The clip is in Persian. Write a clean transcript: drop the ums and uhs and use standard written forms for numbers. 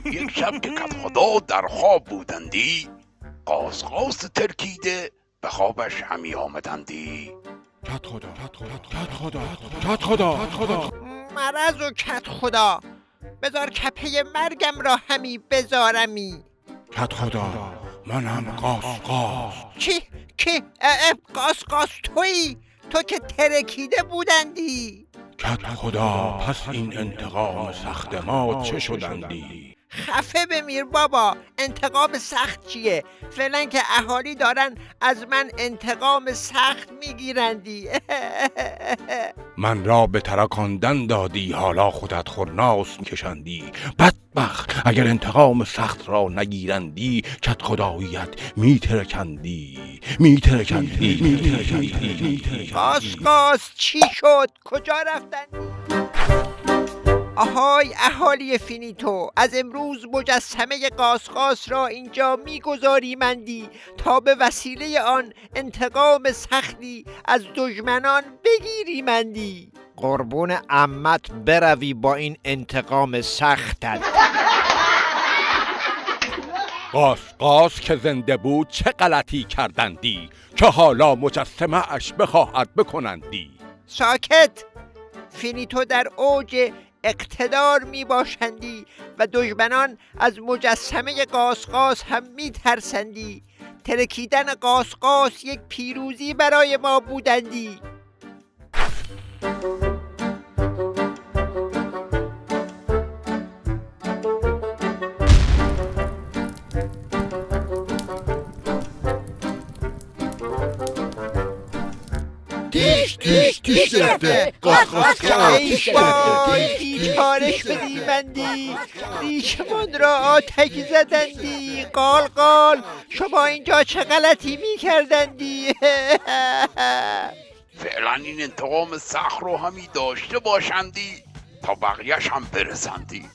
یک شب که کدخدا در خواب بودندی، قاصقاص ترکیده به خوابش همی آمدندی. کدخدا مرض و کدخدا، بذار کپه مرگم را همی بذارمی. کدخدا منم قاصقاص. کی قاصقاص تویی؟ تو که ترکیده بودندی. کدخدا پس این انتقام سخت ما چه شدندی؟ خفه بمیر بابا، انتقام سخت چیه؟ فعلا که اهالی دارن از من انتقام سخت میگیرندی. من را به ترکاندن دادی، حالا خودت خورناس کشندی. بدبخت اگر انتقام سخت را نگیرندی، کدخداییت میترکندی. قاصقاص چی شد؟ کجا رفتندی؟ آهای اهالی فینیتو، از امروز مجسمه قاصقاص را اینجا میگذاریمندی تا به وسیله آن انتقام سختی از دشمنان بگیریمندی. قربون عمت بروی با این انتقام سختت. قاصقاص که زنده بود چه غلطی کردندی که حالا مجسمه اش بخواهد بکنندی؟ ساکت! فینیتو در اوج اقتدار می باشندی و دشمنان از مجسمه قاصقاص هم می ترسندی. ترکیدن قاصقاص یک پیروزی برای ما بودندی. تیش رفته. بیچارش بدیمندی، ریشمان را آتش زدندی. قال شما اینجا چه غلطی می کردندی؟ فعلا این انتقام سخت رو همی داشته باشندی تا بقیهش هم برسندی.